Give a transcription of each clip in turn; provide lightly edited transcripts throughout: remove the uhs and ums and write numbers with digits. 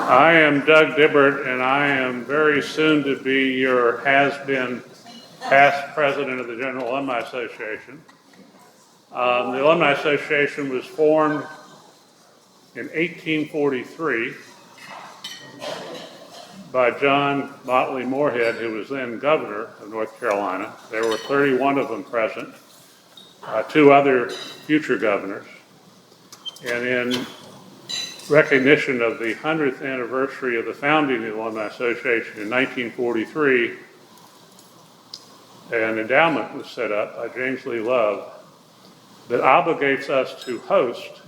I am Doug Dibbert, and I am very soon to be your has-been past president of the General Alumni Association. The Alumni Association was formed in 1843 by John Motley Moorhead, who was then governor of North Carolina. There were 31 of them present, 2 other future governors. And in recognition of the 100th anniversary of the founding of the Alumni Association in 1943, an endowment was set up by James Lee Love that obligates us to host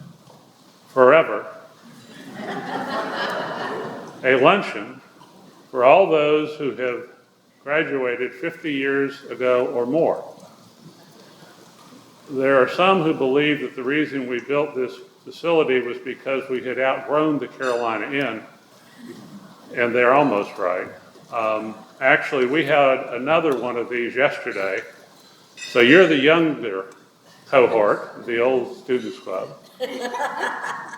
forever a luncheon for all those who have graduated 50 years ago or more. There are some who believe that the reason we built this facility was because we had outgrown the Carolina Inn, and they're almost right. Actually, we had another one of these yesterday. So you're the younger cohort, the old Students Club.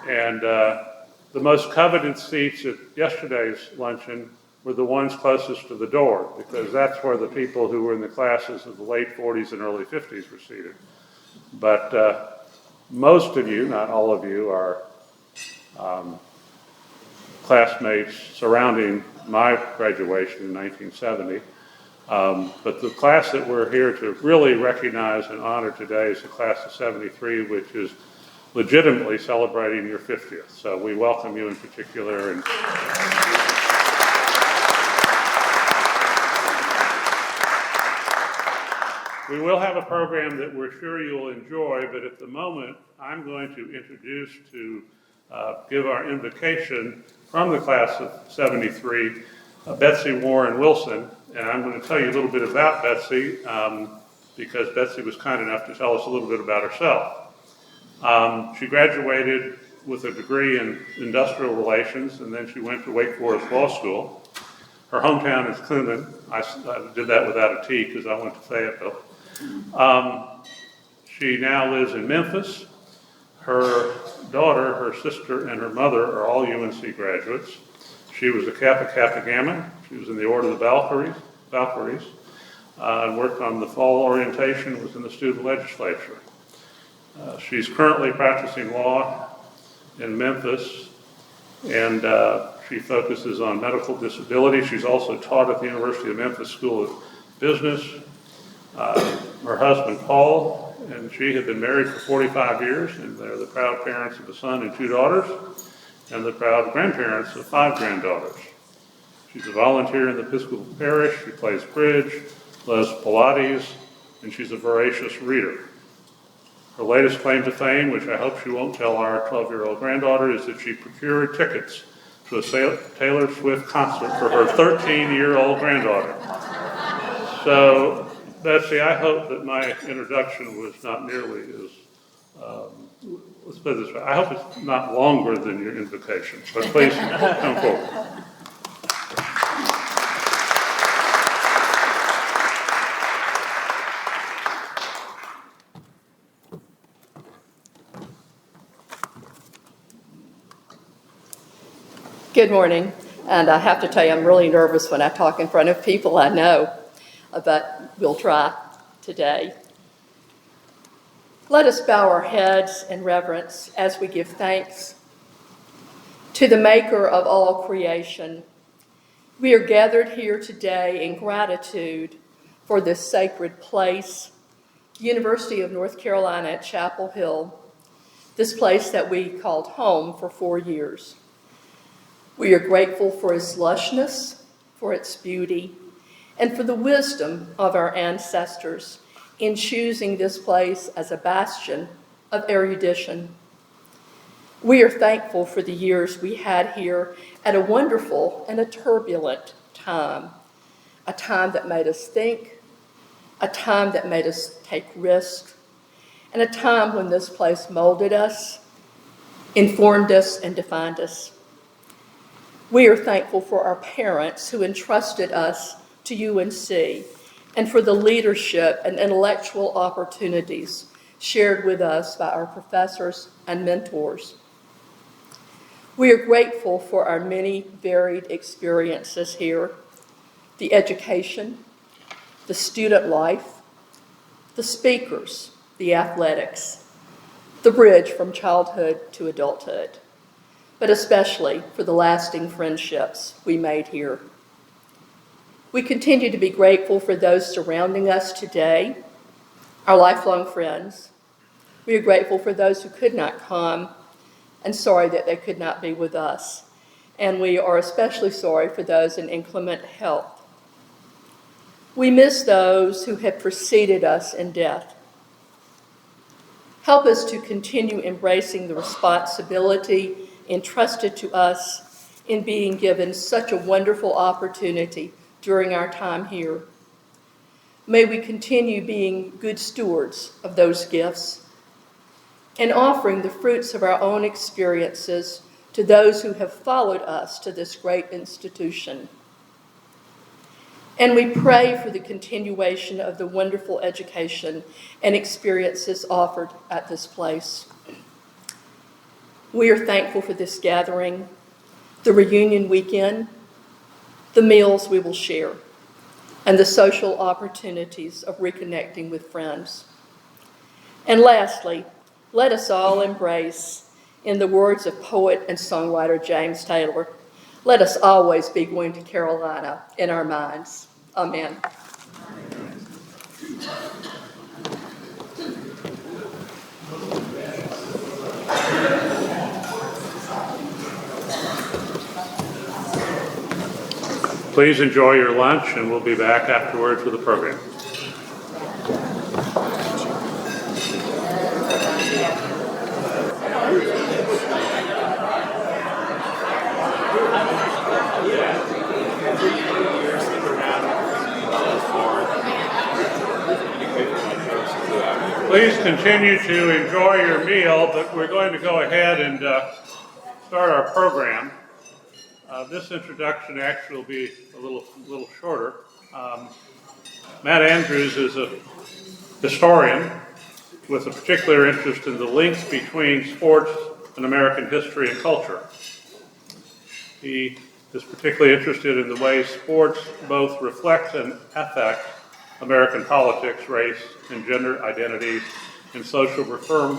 And the most coveted seats at yesterday's luncheon were the ones closest to the door, because that's where the people who were in the classes of the late 40s and early 50s were seated. But most of you, not all of you, are classmates surrounding my graduation in 1970. But the class that we're here to really recognize and honor today is the class of 73, which is legitimately celebrating your 50th. So we welcome you in particular. And we will have a program that we're sure you'll enjoy, but at the moment, I'm going to introduce to give our invocation from the class of 73, Betsy Warren Wilson. And I'm going to tell you a little bit about Betsy because Betsy was kind enough to tell us a little bit about herself. She graduated with a degree in industrial relations, and then she went to Wake Forest Law School. Her hometown is Cleveland. I did that without a T because I went to Fayetteville. She now lives in Memphis. Her daughter, her sister, and her mother are all UNC graduates. She was a Kappa Gamma. She was in the Order of the Valkyries, and worked on the fall orientation, was in the student legislature. She's currently practicing law in Memphis, and she focuses on medical disability. She's also taught at the University of Memphis School of Business. Her husband, Paul, and she have been married for 45 years, and they're the proud parents of a son and 2 daughters, and the proud grandparents of 5 granddaughters. She's a volunteer in the Episcopal Parish. She plays bridge, loves Pilates, and she's a voracious reader. Her latest claim to fame, which I hope she won't tell our 12-year-old granddaughter, is that she procured tickets to a Taylor Swift concert for her 13-year-old granddaughter. So, Betsy, I hope that my introduction was not nearly as, let's put it this way, I hope it's not longer than your invocation, but please come forward. Good morning, and I have to tell you I'm really nervous when I talk in front of people I know, but we'll try today. Let us bow our heads in reverence as we give thanks to the Maker of all creation. We are gathered here today in gratitude for this sacred place, the University of North Carolina at Chapel Hill, this place that we called home for 4 years. We are grateful for its lushness, for its beauty, and for the wisdom of our ancestors in choosing this place as a bastion of erudition. We are thankful for the years we had here at a wonderful and a turbulent time, a time that made us think, a time that made us take risks, and a time when this place molded us, informed us, and defined us. We are thankful for our parents who entrusted us to UNC and for the leadership and intellectual opportunities shared with us by our professors and mentors. We are grateful for our many varied experiences here, the education, the student life, the speakers, the athletics, the bridge from childhood to adulthood, but especially for the lasting friendships we made here. We continue to be grateful for those surrounding us today, our lifelong friends. We are grateful for those who could not come and sorry that they could not be with us. And we are especially sorry for those in inclement health. We miss those who have preceded us in death. Help us to continue embracing the responsibility entrusted to us in being given such a wonderful opportunity during our time here. May we continue being good stewards of those gifts and offering the fruits of our own experiences to those who have followed us to this great institution. And we pray for the continuation of the wonderful education and experiences offered at this place. We are thankful for this gathering, the reunion weekend, the meals we will share, and the social opportunities of reconnecting with friends. And lastly, let us all embrace, in the words of poet and songwriter James Taylor, let us always be going to Carolina in our minds. Amen. Please enjoy your lunch, and we'll be back afterwards with the program. Please continue to enjoy your meal, but we're going to go ahead and start our program. This introduction actually will be a little shorter. Matt Andrews is a historian with a particular interest in the links between sports and American history and culture. He is particularly interested in the way sports both reflect and affect American politics, race, and gender identities, and social reform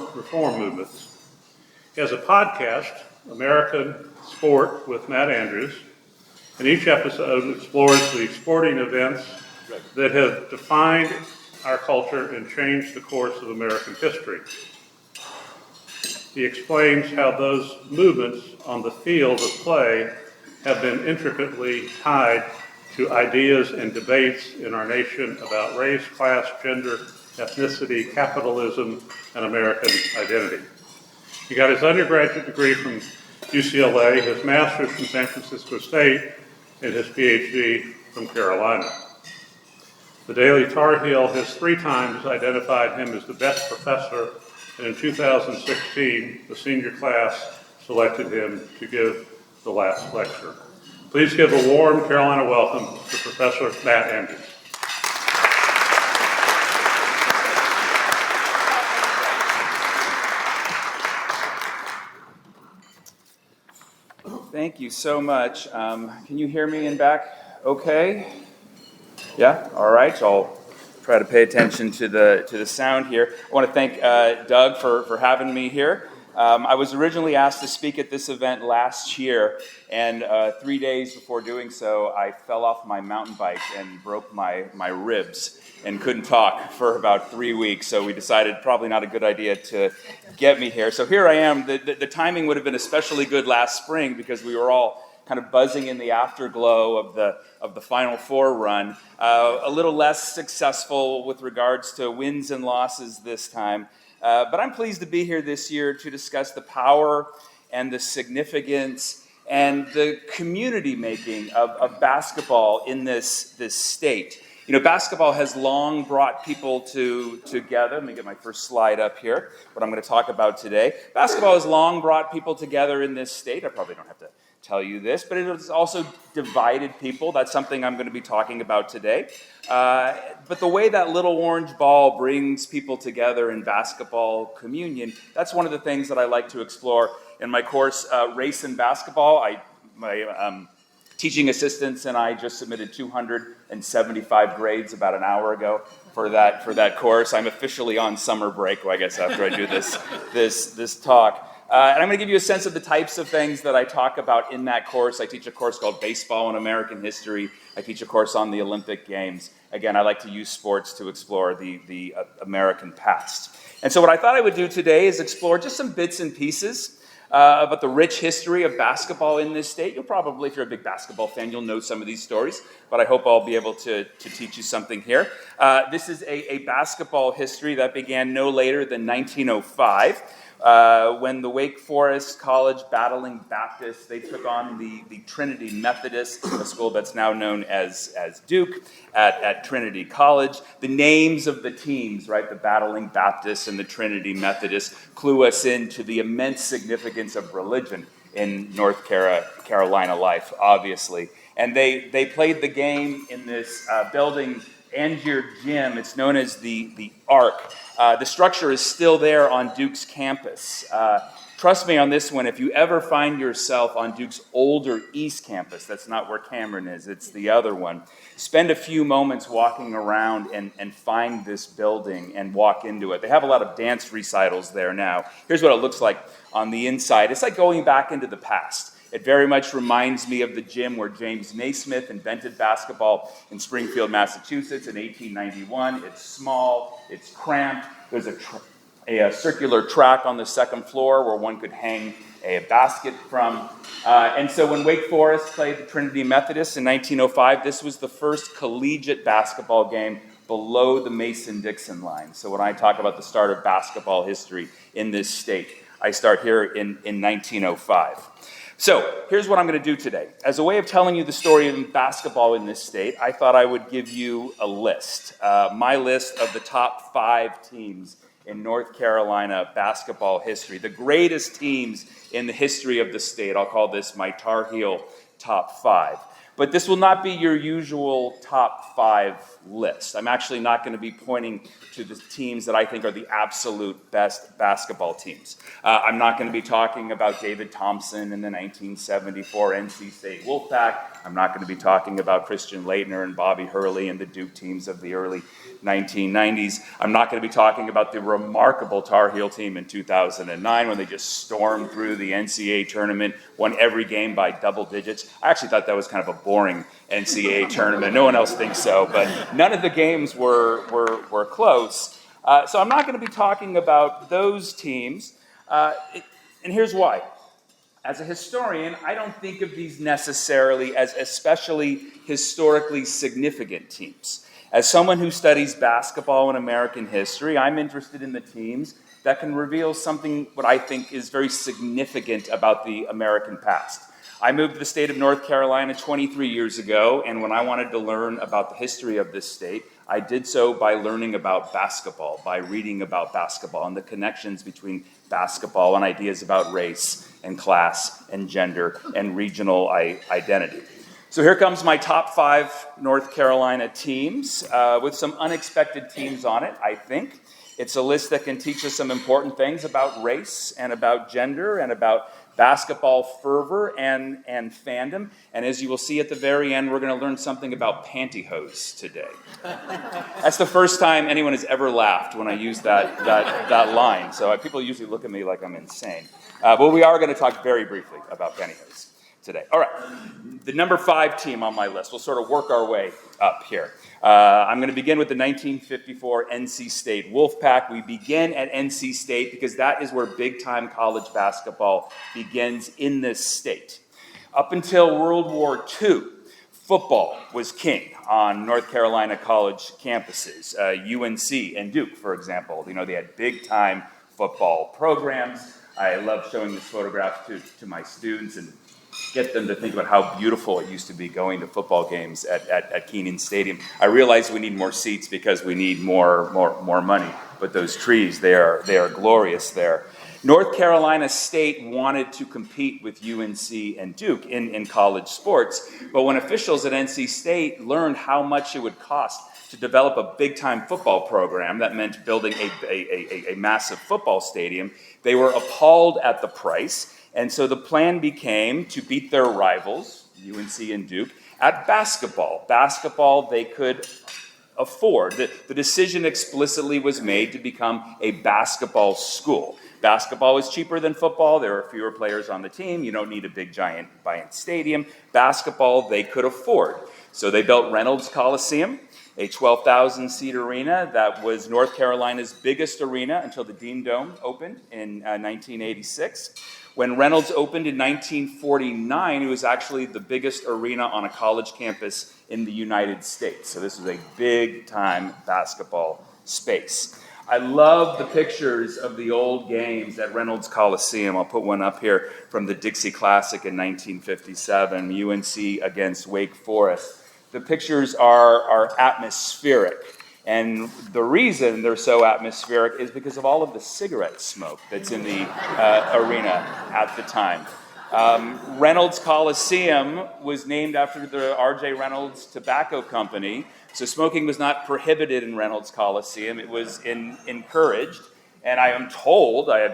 movements. He has a podcast, American Sport with Matt Andrews, and each episode explores the sporting events that have defined our culture and changed the course of American history. He explains how those movements on the field of play have been intricately tied to ideas and debates in our nation about race, class, gender, ethnicity, capitalism, and American identity. He got his undergraduate degree from UCLA, his master's from San Francisco State, and his PhD from Carolina. The Daily Tar Heel has 3 times identified him as the best professor, and in 2016, the senior class selected him to give the last lecture. Please give a warm Carolina welcome to Professor Matt Andrews. Thank you so much. Can you hear me in back okay? Yeah? All right. So I'll try to pay attention to the sound here. I want to thank Doug for having me here. I was originally asked to speak at this event last year, and 3 days before doing so, I fell off my mountain bike and broke my ribs and couldn't talk for about 3 weeks, so we decided probably not a good idea to get me here. So here I am. The timing would have been especially good last spring because we were all kind of buzzing in the afterglow of the Final Four run. A little less successful with regards to wins and losses this time. But I'm pleased to be here this year to discuss the power and the significance and the community making of basketball in this state. You know, basketball has long brought people together. Let me get my first slide up here, what I'm going to talk about today. Basketball has long brought people together in this state. I probably don't have to tell you this, but it has also divided people. That's something I'm going to be talking about today. But the way that little orange ball brings people together in basketball communion, that's one of the things that I like to explore in my course, Race in Basketball. My teaching assistants and I just submitted 275 grades about an hour ago for that course. I'm officially on summer break, I guess, after I do this talk. And I'm going to give you a sense of the types of things that I talk about in that course. I teach a course called Baseball and American History. I teach a course on the Olympic Games. Again, I like to use sports to explore the American past. And so what I thought I would do today is explore just some bits and pieces about the rich history of basketball in this state. You'll probably, if you're a big basketball fan, you'll know some of these stories, but I hope I'll be able to teach you something here. This is a basketball history that began no later than 1905. When the Wake Forest College Battling Baptists, they took on the Trinity Methodists, a school that's now known as Duke, at Trinity College. The names of the teams, right, the Battling Baptists and the Trinity Methodists, clue us into the immense significance of religion in North Carolina life, obviously. And they played the game in this building, Angier Gym. It's known as the Ark. The structure is still there on Duke's campus. Trust me on this one, if you ever find yourself on Duke's older East campus, that's not where Cameron is, it's the other one, spend a few moments walking around and find this building and walk into it. They have a lot of dance recitals there now. Here's what it looks like on the inside. It's like going back into the past. It very much reminds me of the gym where James Naismith invented basketball in Springfield, Massachusetts in 1891. It's small, it's cramped. There's a circular track on the second floor where one could hang a basket from. And so when Wake Forest played the Trinity Methodists in 1905, this was the first collegiate basketball game below the Mason-Dixon line. So when I talk about the start of basketball history in this state, I start here in 1905. So here's what I'm going to do today. As a way of telling you the story of basketball in this state, I thought I would give you a list, my list of the top 5 teams in North Carolina basketball history, the greatest teams in the history of the state. I'll call this my Tar Heel top 5. But this will not be your usual top 5 list. I'm actually not going to be pointing to the teams that I think are the absolute best basketball teams. I'm not going to be talking about David Thompson and the 1974 NC State Wolfpack. I'm not going to be talking about Christian Laettner and Bobby Hurley and the Duke teams of the early 1990s. I'm not going to be talking about the remarkable Tar Heel team in 2009 when they just stormed through the NCAA tournament, won every game by double digits. I actually thought that was kind of a boring NCAA tournament. No one else thinks so, but none of the games were close. So I'm not going to be talking about those teams, and here's why. As a historian, I don't think of these necessarily as especially historically significant teams. As someone who studies basketball and American history, I'm interested in the teams that can reveal something what I think is very significant about the American past. I moved to the state of North Carolina 23 years ago, and when I wanted to learn about the history of this state, I did so by learning about basketball, by reading about basketball and the connections between basketball and ideas about race and class and gender and regional identity. So here comes my top 5 North Carolina teams with some unexpected teams on it, I think. It's a list that can teach us some important things about race and about gender and about basketball fervor and fandom. And as you will see at the very end, we're going to learn something about pantyhose today. That's the first time anyone has ever laughed when I use that line. So people usually look at me like I'm insane. But we are going to talk very briefly about pantyhose today. All right, the number 5 team on my list. We'll sort of work our way up here. I'm going to begin with the 1954 NC State Wolfpack. We begin at NC State because that is where big-time college basketball begins in this state. Up until World War II, football was king on North Carolina college campuses. UNC and Duke, for example, they had big-time football programs. I love showing this photograph to my students and get them to think about how beautiful it used to be going to football games at Kenan Stadium. I realize we need more seats because we need more money, but those trees, they are glorious there. North Carolina State wanted to compete with UNC and Duke in college sports, but when officials at NC State learned how much it would cost to develop a big-time football program that meant building a massive football stadium, they were appalled at the price, and so the plan became to beat their rivals, UNC and Duke, at basketball. Basketball they could afford. The decision explicitly was made to become a basketball school. Basketball is cheaper than football. There are fewer players on the team. You don't need a big, giant stadium. Basketball they could afford. So they built Reynolds Coliseum, a 12,000-seat arena that was North Carolina's biggest arena until the Dean Dome opened in 1986. When Reynolds opened in 1949, it was actually the biggest arena on a college campus in the United States. So this was a big-time basketball space. I love the pictures of the old games at Reynolds Coliseum. I'll put one up here from the Dixie Classic in 1957, UNC against Wake Forest. The pictures are atmospheric. And the reason they're so atmospheric is because of all of the cigarette smoke that's in the arena at the time. Reynolds Coliseum was named after the R.J. Reynolds Tobacco Company. So smoking was not prohibited in Reynolds Coliseum. It was encouraged. And I have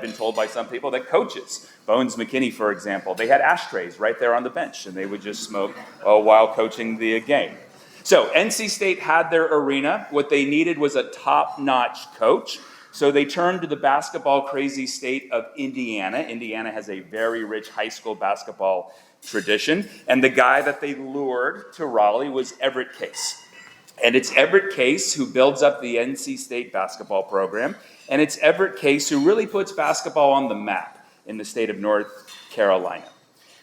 been told by some people that coaches, Bones McKinney, for example, they had ashtrays right there on the bench, and they would just smoke while coaching the game. So NC State had their arena. What they needed was a top-notch coach. So they turned to the basketball-crazy state of Indiana. Indiana has a very rich high school basketball tradition. And the guy that they lured to Raleigh was Everett Case. And it's Everett Case who builds up the NC State basketball program. And it's Everett Case who really puts basketball on the map in the state of North Carolina.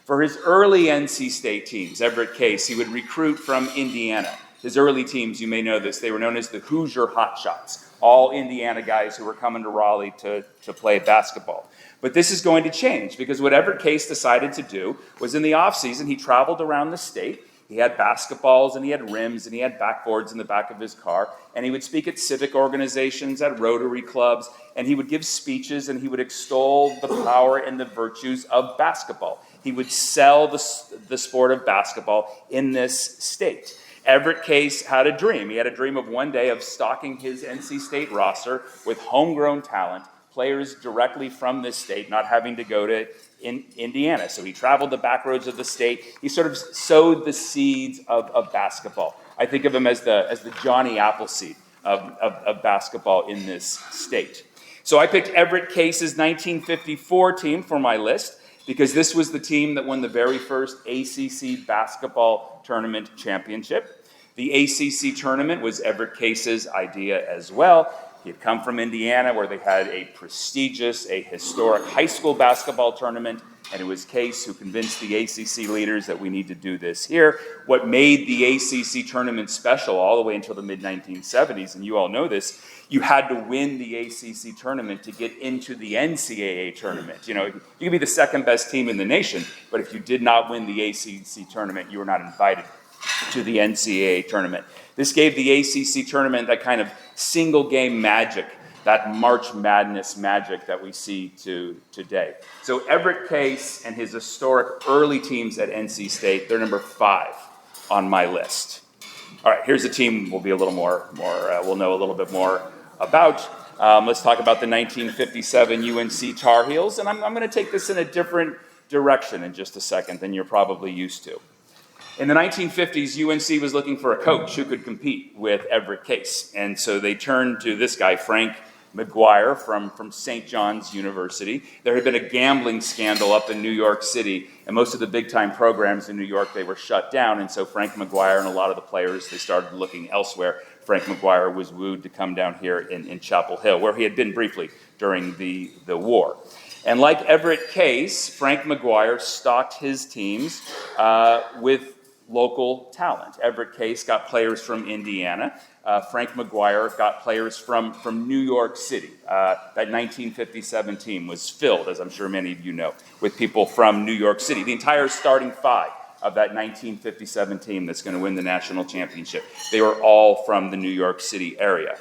For his early NC State teams, Everett Case, he would recruit from Indiana. His early teams, you may know this, they were known as the Hoosier Hotshots, all Indiana guys who were coming to Raleigh to play basketball. But this is going to change because what Everett Case decided to do was in the offseason, he traveled around the state. He had basketballs and he had rims and he had backboards in the back of his car. And he would speak at civic organizations, at Rotary clubs, and he would give speeches and he would extol the power and the virtues of basketball. He would sell the sport of basketball in this state. Everett Case had a dream. He had a dream of one day of stocking his NC State roster with homegrown talent, players directly from this state, not having to go to Indiana. So he traveled the back roads of the state. He sort of sowed the seeds of basketball. I think of him as the Johnny Appleseed of basketball in this state. So I picked Everett Case's 1954 team for my list because this was the team that won the very first ACC basketball tournament championship. The ACC tournament was Everett Case's idea as well. He had come from Indiana where they had a prestigious, a historic high school basketball tournament, and it was Case who convinced the ACC leaders that we need to do this here. What made the ACC tournament special all the way until the mid-1970s, and you all know this, you had to win the ACC tournament to get into the NCAA tournament. You know, you could be the second best team in the nation, but if you did not win the ACC tournament, you were not invited to the NCAA tournament. This gave the ACC tournament that kind of single game magic, that March Madness magic that we see today. So Everett Case and his historic early teams at NC State, they're number 5 on my list. All right, here's a team we'll be a little more we'll know a little bit more about. Let's talk about the 1957 UNC Tar Heels, and I'm going to take this in a different direction in just a second than you're probably used to. In the 1950s, UNC was looking for a coach who could compete with Everett Case, and so they turned to this guy, Frank McGuire from St. John's University. There had been a gambling scandal up in New York City, and most of the big-time programs in New York, they were shut down, and so Frank McGuire and a lot of the players, they started looking elsewhere. Frank McGuire was wooed to come down here in Chapel Hill, where he had been briefly during the war. And like Everett Case, Frank McGuire stocked his teams with local talent. Everett Case got players from Indiana. Frank McGuire got players from New York City. That 1957 team was filled, as I'm sure many of you know, with people from New York City. The entire starting 5 of that 1957 team that's going to win the national championship, they were all from the New York City area.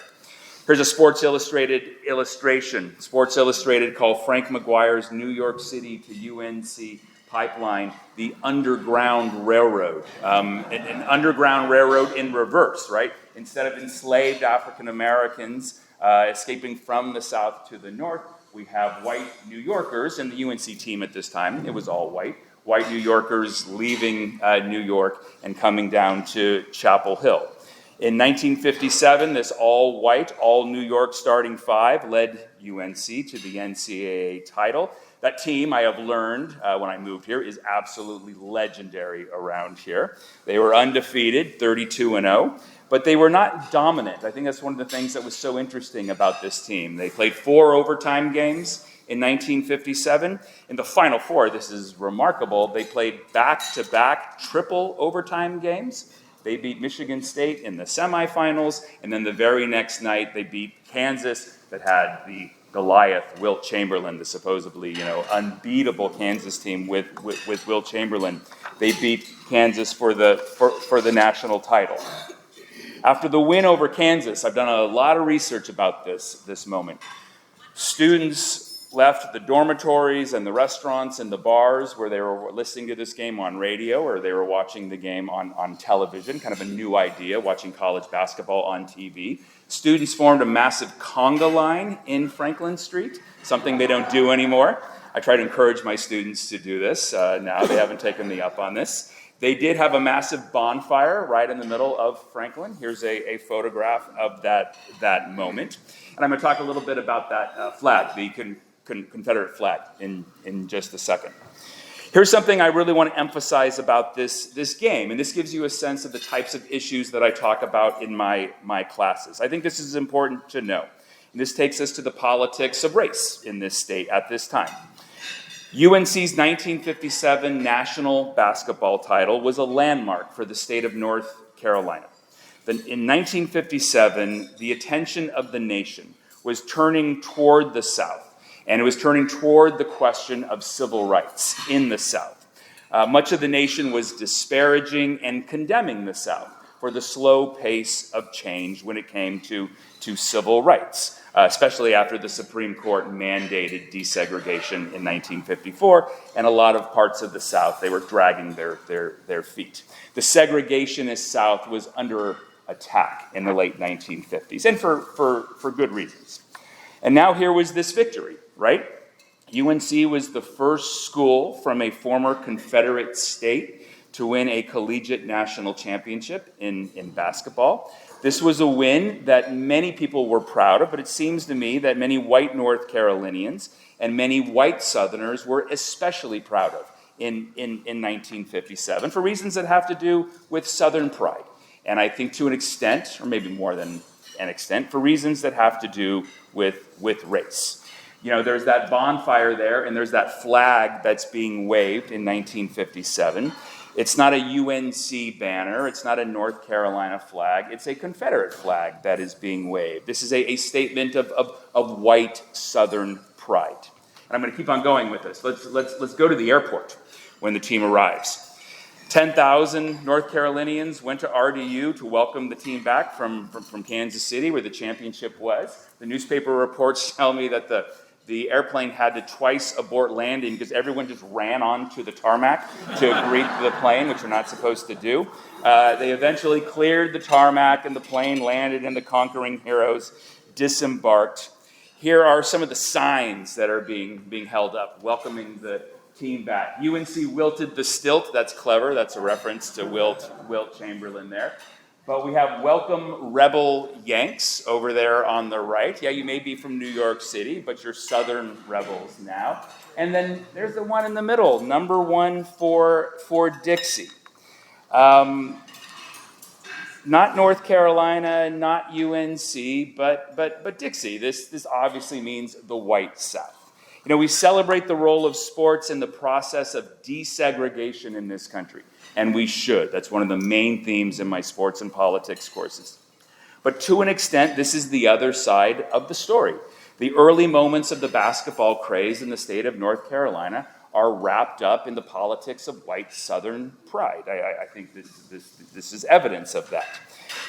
Here's a Sports Illustrated illustration. Sports Illustrated called Frank McGuire's New York City to UNC pipeline the Underground Railroad. An underground railroad in reverse, right? Instead of enslaved African Americans escaping from the South to the North, we have white New Yorkers, and the UNC team at this time, it was all white New Yorkers leaving New York and coming down to Chapel Hill. In 1957, this all-white, all-New York starting five led UNC to the NCAA title. That team, I have learned when I moved here, is absolutely legendary around here. They were undefeated, 32-0, but they were not dominant. I think that's one of the things that was so interesting about this team. They played 4 overtime games in 1957. In the Final Four, this is remarkable, they played back-to-back triple overtime games. They beat Michigan State in the semifinals, and then the very next night they beat Kansas that had the Goliath, Wilt Chamberlain, the supposedly, unbeatable Kansas team with Wilt Chamberlain. They beat Kansas for the national title. After the win over Kansas, I've done a lot of research about this moment. Students left the dormitories and the restaurants and the bars where they were listening to this game on radio or they were watching the game on television, kind of a new idea, watching college basketball on TV. Students formed a massive conga line in Franklin Street, something they don't do anymore. I try to encourage my students to do this. Now they haven't taken me up on this. They did have a massive bonfire right in the middle of Franklin. Here's a photograph of that moment. And I'm going to talk a little bit about that flag, the Confederate flag, in just a second. Here's something I really want to emphasize about this game, and this gives you a sense of the types of issues that I talk about in my classes. I think this is important to know. And this takes us to the politics of race in this state at this time. UNC's 1957 national basketball title was a landmark for the state of North Carolina. In 1957, the attention of the nation was turning toward the South. And it was turning toward the question of civil rights in the South. Much of the nation was disparaging and condemning the South for the slow pace of change when it came to civil rights, especially after the Supreme Court mandated desegregation in 1954, and a lot of parts of the South, they were dragging their feet. The segregationist South was under attack in the late 1950s, and for good reasons. And now here was this victory, right? UNC was the first school from a former Confederate state to win a collegiate national championship in basketball. This was a win that many people were proud of, but it seems to me that many white North Carolinians and many white Southerners were especially proud of in 1957 for reasons that have to do with Southern pride. And I think to an extent, or maybe more than an extent, for reasons that have to do with race. There's that bonfire there, and there's that flag that's being waved in 1957. It's not a UNC banner. It's not a North Carolina flag. It's a Confederate flag that is being waved. This is a statement of white Southern pride. And I'm going to keep on going with this. Let's go to the airport when the team arrives. 10,000 North Carolinians went to RDU to welcome the team back from Kansas City, where the championship was. The newspaper reports tell me that the airplane had to twice abort landing because everyone just ran onto the tarmac to greet the plane, which you're not supposed to do. They eventually cleared the tarmac, and the plane landed, and the conquering heroes disembarked. Here are some of the signs that are being held up, welcoming the team back. UNC wilted the stilt. That's clever. That's a reference to Wilt Chamberlain there. But we have welcome rebel Yanks over there on the right. Yeah, you may be from New York City, but you're Southern rebels now. And then there's the one in the middle, number 1 for Dixie. Not North Carolina, not UNC, but Dixie. This obviously means the white South. We celebrate the role of sports in the process of desegregation in this country, and we should. That's one of the main themes in my sports and politics courses. But to an extent, this is the other side of the story. The early moments of the basketball craze in the state of North Carolina are wrapped up in the politics of white Southern pride. I think this is evidence of that.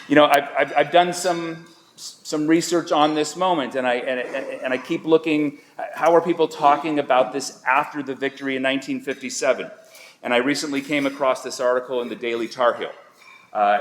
I've done some some research on this moment, and I keep looking, how are people talking about this after the victory in 1957? And I recently came across this article in the Daily Tar Heel,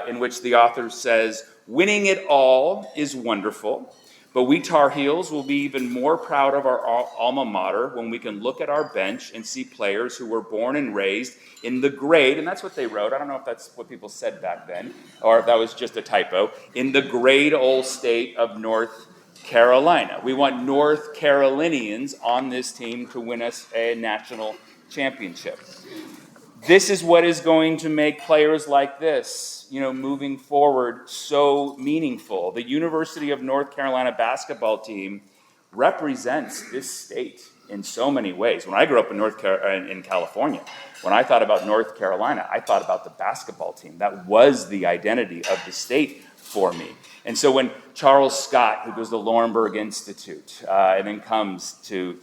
in which the author says, "Winning it all is wonderful, but we Tar Heels will be even more proud of our alma mater when we can look at our bench and see players who were born and raised in the great," and that's what they wrote, I don't know if that's what people said back then, or if that was just a typo, "in the great old state of North Carolina." We want North Carolinians on this team to win us a national championship. This is what is going to make players like this, moving forward so meaningful. The University of North Carolina basketball team represents this state in so many ways. When I grew up in California, when I thought about North Carolina, I thought about the basketball team. That was the identity of the state for me. And so when Charles Scott, who goes to Laurinburg Institute, and then comes to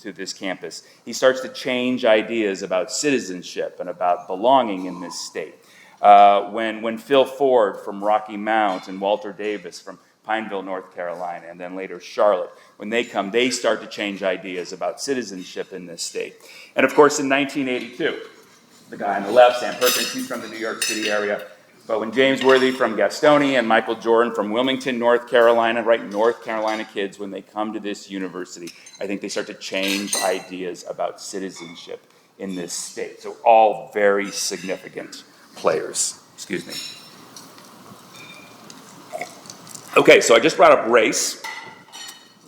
this campus, he starts to change ideas about citizenship and about belonging in this state. When Phil Ford from Rocky Mount and Walter Davis from Pineville, North Carolina, and then later Charlotte, when they come, they start to change ideas about citizenship in this state. And of course, in 1982, the guy on the left, Sam Perkins, he's from the New York City area. But when James Worthy from Gastonia and Michael Jordan from Wilmington, North Carolina, right, North Carolina kids, when they come to this university, I think they start to change ideas about citizenship in this state. So all very significant players. Excuse me. Okay, so I just brought up race.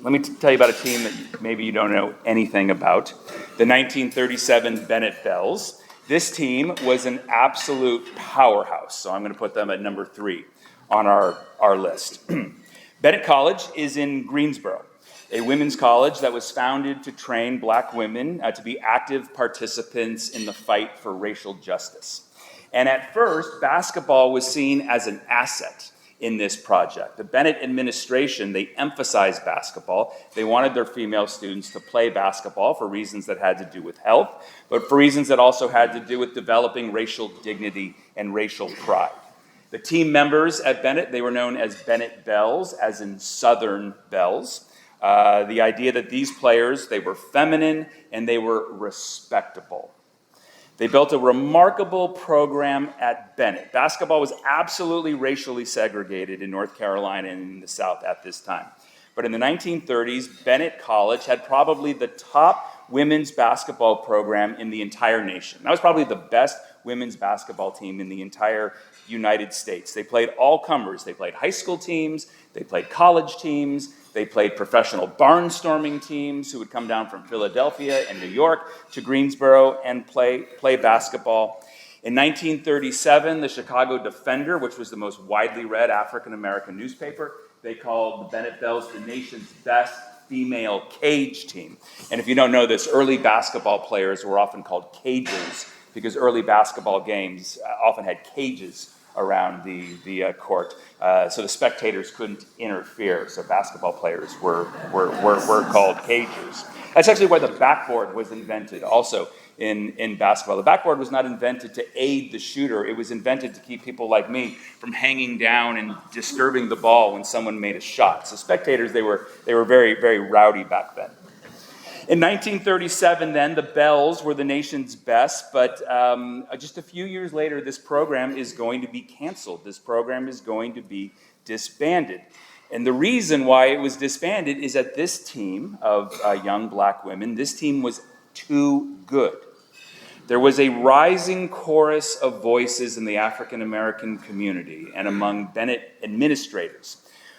Let me tell you about a team that maybe you don't know anything about. The 1937 Bennett Bells. This team was an absolute powerhouse, so I'm going to put them at number 3 on our list. Bennett College is in Greensboro, a women's college that was founded to train black women to be active participants in the fight for racial justice. And at first, basketball was seen as an asset in this project. The Bennett administration, they emphasized basketball. They wanted their female students to play basketball for reasons that had to do with health, but for reasons that also had to do with developing racial dignity and racial pride. The team members at Bennett, they were known as Bennett Bells, as in Southern Belles. The idea that these players, they were feminine and they were respectable. They built a remarkable program at Bennett. Basketball was absolutely racially segregated in North Carolina and in the South at this time. But in the 1930s, Bennett College had probably the top women's basketball program in the entire nation. That was probably the best women's basketball team in the entire United States. They played all comers. They played high school teams, they played college teams, they played professional barnstorming teams who would come down from Philadelphia and New York to Greensboro and play basketball. In 1937, the Chicago Defender, which was the most widely read African-American newspaper, they called the Bennett Bells the nation's best female cage team. And if you don't know this, early basketball players were often called cagers because early basketball games often had cages around the court, so the spectators couldn't interfere. So basketball players were called cagers. That's actually why the backboard was invented. Also in basketball, the backboard was not invented to aid the shooter. It was invented to keep people like me from hanging down and disturbing the ball when someone made a shot. So spectators, they were very, very rowdy back then. In 1937, then, the Bells were the nation's best, but just a few years later, this program is going to be canceled. This program is going to be disbanded. And the reason why it was disbanded is that this team of young black women, this team was too good. There was a rising chorus of voices in the African-American community and among Bennett administrators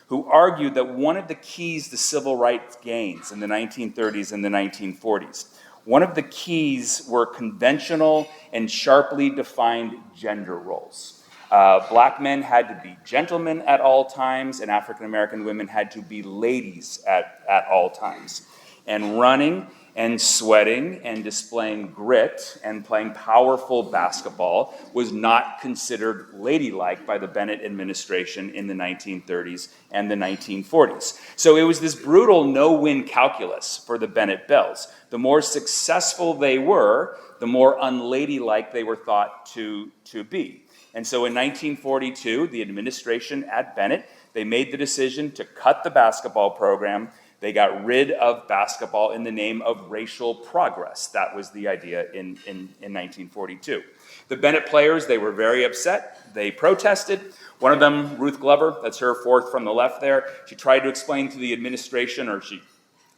who argued that one of the keys to civil rights gains in the 1930s and the 1940s, one of the keys were conventional and sharply defined gender roles. Black men had to be gentlemen at all times, and African-American women had to be ladies at all times. And running and sweating and displaying grit and playing powerful basketball was not considered ladylike by the Bennett administration in the 1930s and the 1940s. So it was this brutal no-win calculus for the Bennett Bells. The more successful they were, the more unladylike they were thought to be. And so in 1942, the administration at Bennett, they made the decision to cut the basketball program. They got rid of basketball in the name of racial progress. That was the idea in 1942. The Bennett players, they were very upset. They protested. One of them, Ruth Glover, that's her fourth from the left there, she tried to explain to the administration, or she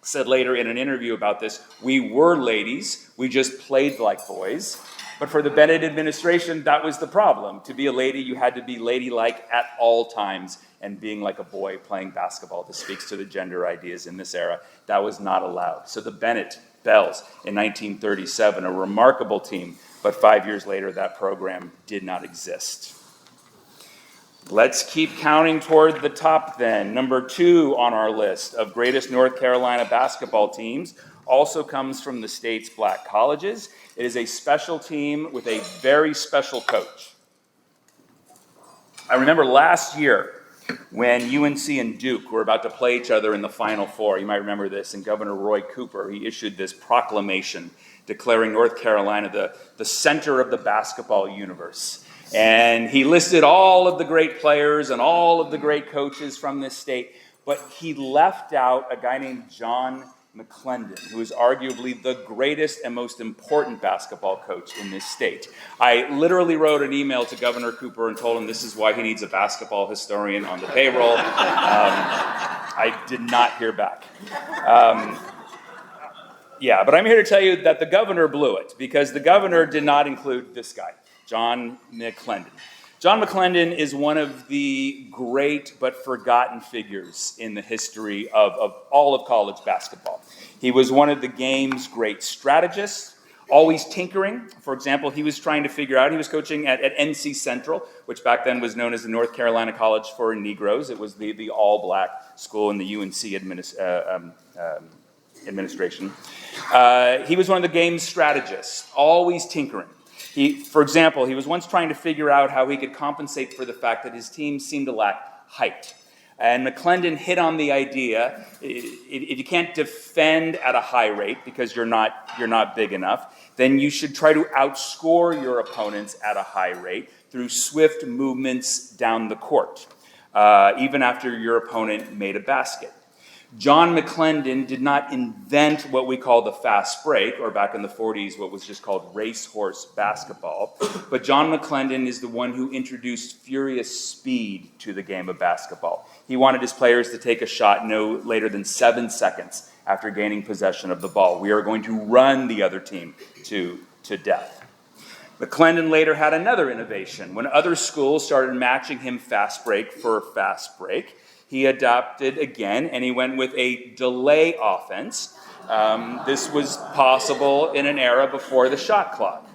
said later in an interview about this, we were ladies, we just played like boys. But for the Bennett administration, that was the problem. To be a lady, you had to be ladylike at all times, and being like a boy playing basketball. This speaks to the gender ideas in this era. That was not allowed. So the Bennett Bells in 1937, a remarkable team, but 5 years later, that program did not exist. Let's keep counting toward the top then. Number 2 on our list of greatest North Carolina basketball teams also comes from the state's black colleges. It is a special team with a very special coach. I remember last year when UNC and Duke were about to play each other in the Final Four. You might remember this, and Governor Roy Cooper, he issued this proclamation declaring North Carolina the center of the basketball universe. And he listed all of the great players and all of the great coaches from this state, but he left out a guy named John McClendon, who is arguably the greatest and most important basketball coach in this state. I literally wrote an email to Governor Cooper and told him this is why he needs a basketball historian on the payroll. I did not hear back. But I'm here to tell you that the governor blew it, because the governor did not include this guy, John McClendon. John McClendon is one of the great but forgotten figures in the history of all of college basketball. He was one of the game's great strategists, always tinkering. For example, he was trying to figure out, he was coaching at NC Central, which back then was known as the North Carolina College for Negroes. It was the all-black school in the UNC administration. He was one of the game's strategists, always tinkering. For example, he was once trying to figure out how he could compensate for the fact that his team seemed to lack height. And McClendon hit on the idea, if you can't defend at a high rate because you're not big enough, then you should try to outscore your opponents at a high rate through swift movements down the court, even after your opponent made a basket. John McClendon did not invent what we call the fast break, or back in the 40s, what was just called racehorse basketball. But John McClendon is the one who introduced furious speed to the game of basketball. He wanted his players to take a shot no later than 7 seconds after gaining possession of the ball. We are going to run the other team to death. McClendon later had another innovation. When other schools started matching him fast break for fast break, he adopted again, and he went with a delay offense. This was possible in an era before the shot clock.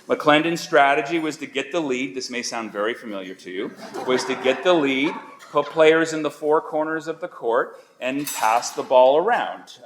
McClendon's strategy was to get the lead. This may sound very familiar to you. Was to get the lead, put players in the four corners of the court, and pass the ball around.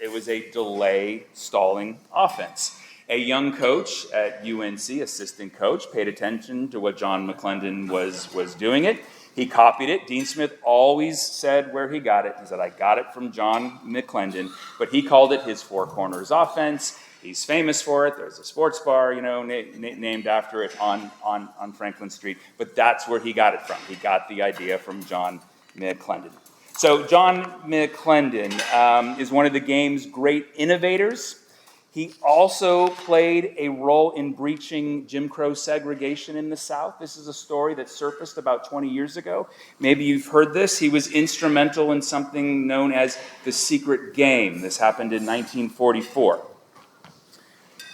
It was a delay stalling offense. A young coach at UNC, assistant coach, paid attention to what John McClendon was doing it. He copied it. Dean Smith always said where he got it. He said, I got it from John McClendon, but he called it his four corners offense. He's famous for it. There's a sports bar, named after it on Franklin Street, but that's where he got it from. He got the idea from John McClendon. So John McClendon is one of the game's great innovators. He also played a role in breaching Jim Crow segregation in the South. This is a story that surfaced about 20 years ago. Maybe you've heard this. He was instrumental in something known as the secret game. This happened in 1944.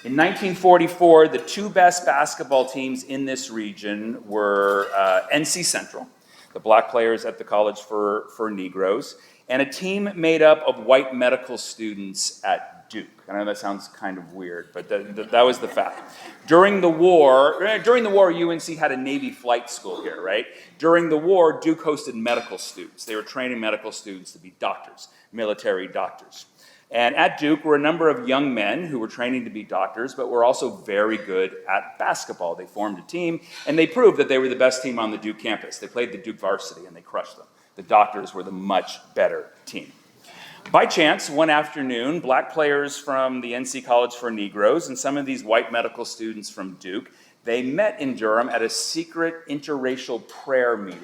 In 1944, the two best basketball teams in this region were NC Central, the black players at the College for Negroes, and a team made up of white medical students at Duke. I know that sounds kind of weird, but that was the fact. During the war, UNC had a Navy flight school here, right? During the war, Duke hosted medical students. They were training medical students to be doctors, military doctors. And at Duke were a number of young men who were training to be doctors, but were also very good at basketball. They formed a team, and they proved that they were the best team on the Duke campus. They played the Duke varsity, and they crushed them. The doctors were the much better team. By chance, one afternoon, black players from the NC College for Negroes and some of these white medical students from Duke, they met in Durham at a secret interracial prayer meeting.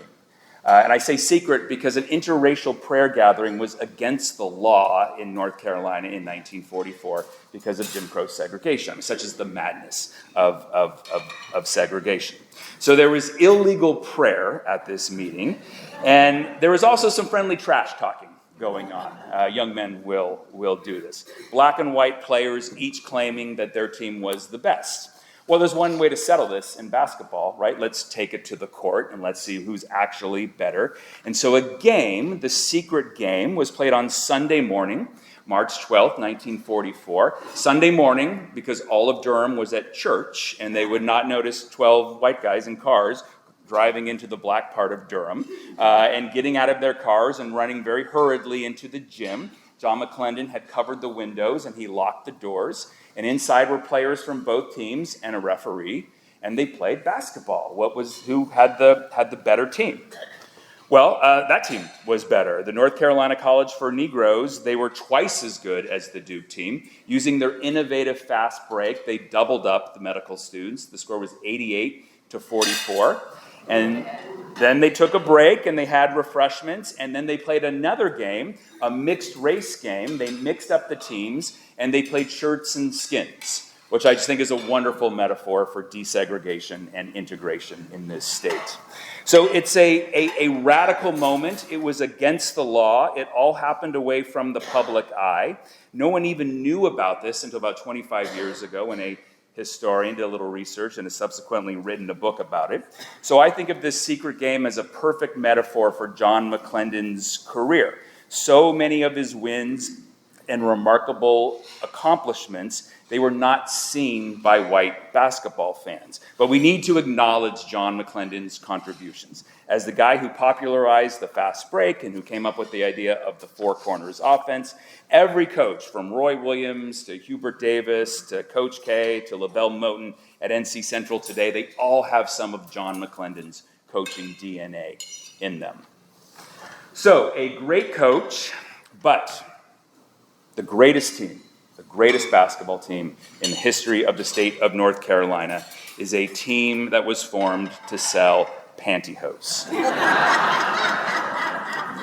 And I say secret because an interracial prayer gathering was against the law in North Carolina in 1944 because of Jim Crow segregation, such as the madness of segregation. So there was illegal prayer at this meeting, and there was also some friendly trash talking going on. Young men will do this. Black and white players each claiming that their team was the best. Well, there's one way to settle this in basketball, right? Let's take it to the court and let's see who's actually better. And so a game, the secret game, was played on Sunday morning, March 12th, 1944. Sunday morning, because all of Durham was at church and they would not notice 12 white guys in cars driving into the black part of Durham and getting out of their cars and running very hurriedly into the gym. John McClendon had covered the windows and he locked the doors. And inside were players from both teams and a referee, and they played basketball. Who had the better team? Well, that team was better. The North Carolina College for Negroes, they were twice as good as the Duke team. Using their innovative fast break, they doubled up the medical students. The score was 88-44. And then they took a break and they had refreshments, and then they played another game, a mixed race game. They mixed up the teams and they played shirts and skins, which I just think is a wonderful metaphor for desegregation and integration in this state. So it's a radical moment. It was against the law. It all happened away from the public eye. No one even knew about this until about 25 years ago when a historian did a little research and has subsequently written a book about it. So I think of this secret game as a perfect metaphor for John McClendon's career. So many of his wins and remarkable accomplishments, they were not seen by white basketball fans. But we need to acknowledge John McClendon's contributions. As the guy who popularized the fast break and who came up with the idea of the four corners offense, every coach, from Roy Williams to Hubert Davis to Coach K to LaBelle Moton at NC Central today, they all have some of John McClendon's coaching DNA in them. So, a great coach, but the greatest team, the greatest basketball team in the history of the state of North Carolina is a team that was formed to sell pantyhose.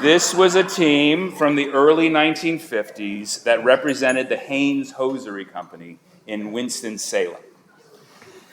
This was a team from the early 1950s that represented the Hanes Hosiery Company in Winston-Salem.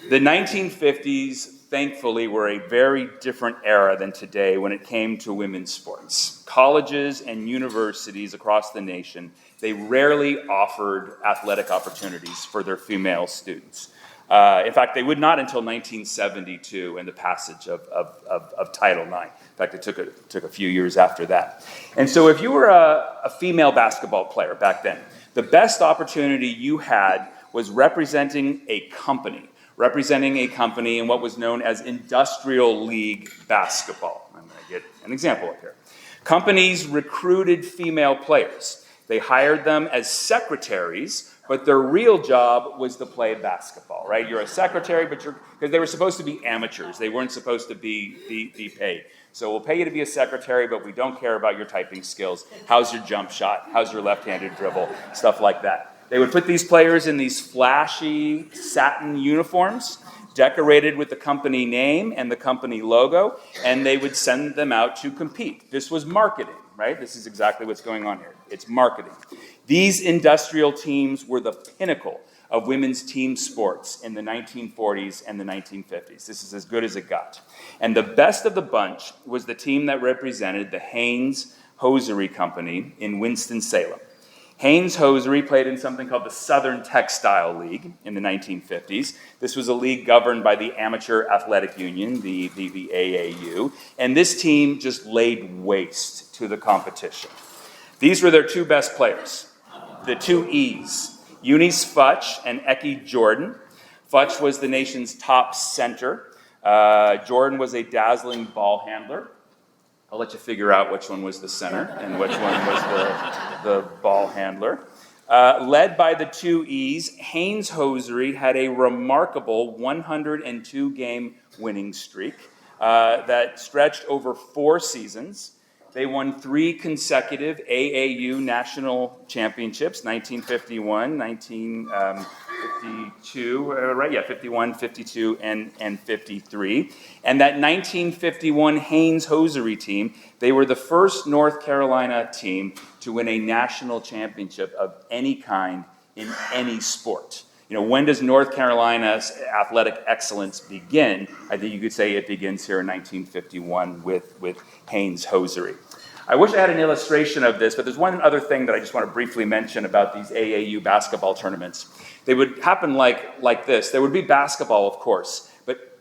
The 1950s, thankfully, were a very different era than today when it came to women's sports. Colleges and universities across the nation, they rarely offered athletic opportunities for their female students. In fact, they would not until 1972 and the passage of Title IX. In fact, it took a few years after that. And so if you were a female basketball player back then, the best opportunity you had was representing a company in what was known as Industrial League Basketball. I'm going to get an example up here. Companies recruited female players. They hired them as secretaries, but their real job was to play basketball, right? You're a secretary, because they were supposed to be amateurs. They weren't supposed to be paid. So we'll pay you to be a secretary, but we don't care about your typing skills. How's your jump shot? How's your left-handed dribble? Stuff like that. They would put these players in these flashy satin uniforms, decorated with the company name and the company logo, and they would send them out to compete. This was marketing, right? This is exactly what's going on here. It's marketing. These industrial teams were the pinnacle of women's team sports in the 1940s and the 1950s. This is as good as it got. And the best of the bunch was the team that represented the Hanes Hosiery Company in Winston-Salem. Hanes Hosiery played in something called the Southern Textile League in the 1950s. This was a league governed by the Amateur Athletic Union, the AAU, and this team just laid waste to the competition. These were their two best players, the two E's, Eunice Futch and Eki Jordan. Futch was the nation's top center. Jordan was a dazzling ball handler. I'll let you figure out which one was the center and which one was the ball handler. Led by the two E's, Haynes Hosiery had a remarkable 102-game winning streak that stretched over 4 seasons. They won 3 consecutive AAU national championships, 1951, 1952, 51, 52, and 53. And that 1951 Haynes Hosiery team, they were the first North Carolina team to win a national championship of any kind in any sport. When does North Carolina's athletic excellence begin? I think you could say it begins here in 1951 with Haynes Hosiery. I wish I had an illustration of this, but there's one other thing that I just want to briefly mention about these AAU basketball tournaments. They would happen like this. There would be basketball, of course, but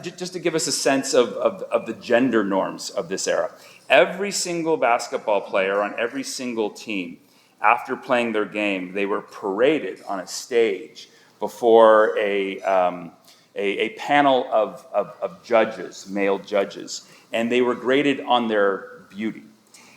just to give us a sense of the gender norms of this era, every single basketball player on every single team, after playing their game, they were paraded on a stage before a panel of judges, male judges, and they were graded on their beauty.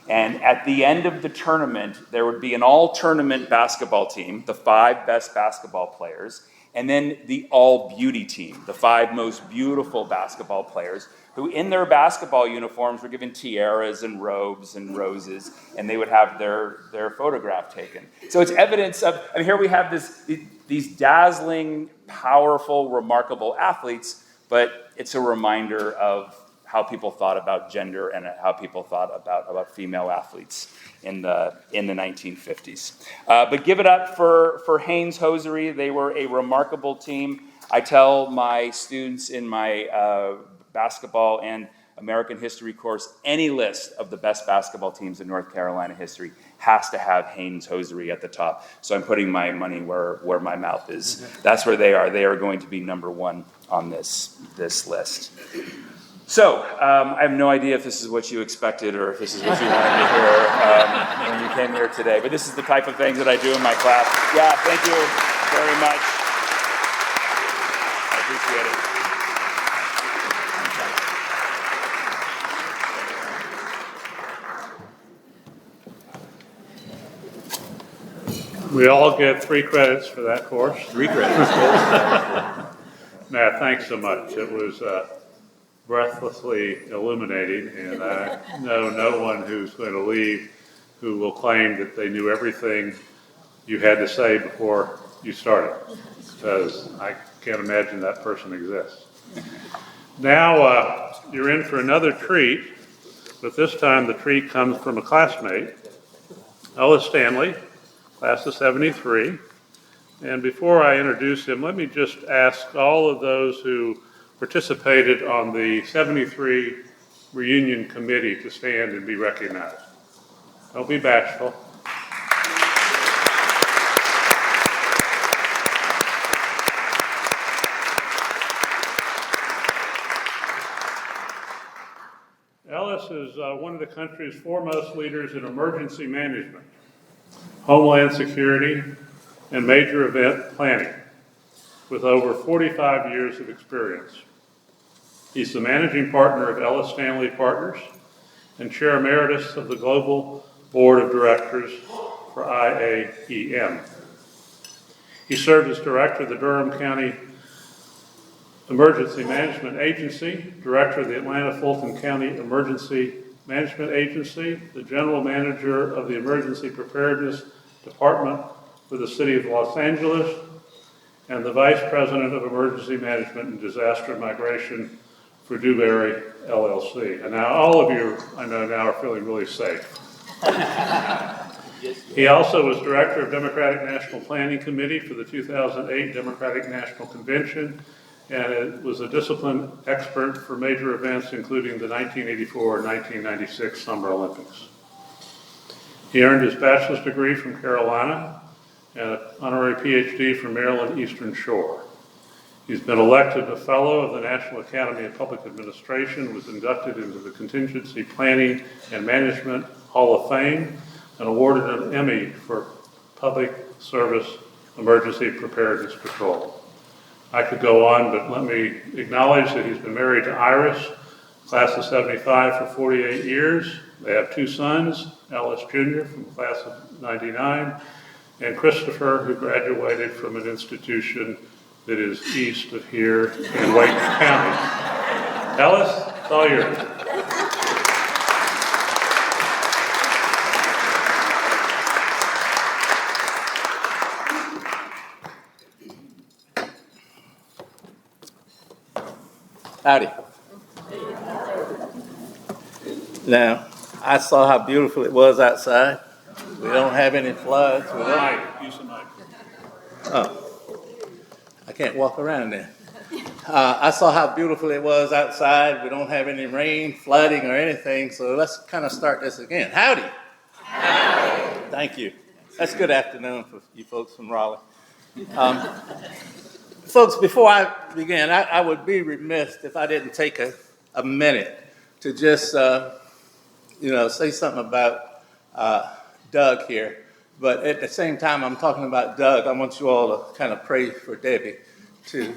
And at the end of the tournament, there would be an all-tournament basketball team, the 5 best basketball players, and then the all-beauty team, the 5 most beautiful basketball players, who in their basketball uniforms were given tiaras and robes and roses, and they would have their photograph taken. So it's evidence of, here we have these dazzling, powerful, remarkable athletes, but it's a reminder of how people thought about gender and how people thought about female athletes in the 1950s. But give it up for Haynes Hosiery. They were a remarkable team. I tell my students in my basketball and American history course, any list of the best basketball teams in North Carolina history has to have Haynes Hosiery at the top. So I'm putting my money where my mouth is. That's where they are. They are going to be number 1 on this list. So, I have no idea if this is what you expected or if this is what you wanted to hear when you came here today, but this is the type of things that I do in my class. Yeah, thank you very much. I appreciate it. We all get 3 credits for that course. 3 credits. Matt, thanks so much. It was breathlessly illuminating, and I know no one who's going to leave who will claim that they knew everything you had to say before you started, because I can't imagine that person exists. Now you're in for another treat, but this time the treat comes from a classmate, Ellis Stanley, class of 73. And before I introduce him, let me just ask all of those who participated on the 73 reunion committee to stand and be recognized. Don't be bashful. Ellis is one of the country's foremost leaders in emergency management, homeland security, and major event planning, with over 45 years of experience. He's the managing partner of Ellis Stanley Partners and chair emeritus of the Global Board of Directors for IAEM. He served as director of the Durham County Emergency Management Agency, director of the Atlanta-Fulton County Emergency Management Agency, the general manager of the Emergency Preparedness Department for the City of Los Angeles, and the Vice President of Emergency Management and Disaster Migration for Dewberry LLC. And now all of you, I know now, are feeling really safe. He also was Director of Democratic National Planning Committee for the 2008 Democratic National Convention, and was a discipline expert for major events including the 1984 and 1996 Summer Olympics. He earned his bachelor's degree from Carolina and an honorary PhD from Maryland Eastern Shore. He's been elected a Fellow of the National Academy of Public Administration, was inducted into the Contingency Planning and Management Hall of Fame, and awarded an Emmy for Public Service Emergency Preparedness Patrol. I could go on, but let me acknowledge that he's been married to Iris, class of 75 for 48 years. They have 2 sons, Ellis Jr. from class of 99, and Christopher, who graduated from an institution that is east of here in Wake County. Alice, it's all yours. Howdy. Now, I saw how beautiful it was outside. We don't have any floods. We don't. Use the mic. Oh, I can't walk around there. I saw how beautiful it was outside. We don't have any rain, flooding, or anything. So let's kind of start this again. Howdy. Howdy. Thank you. That's good afternoon for you folks from Raleigh. Folks, before I begin, I would be remiss if I didn't take a minute to just, say something about Doug here. But at the same time I'm talking about Doug, I want you all to kind of pray for Debbie, to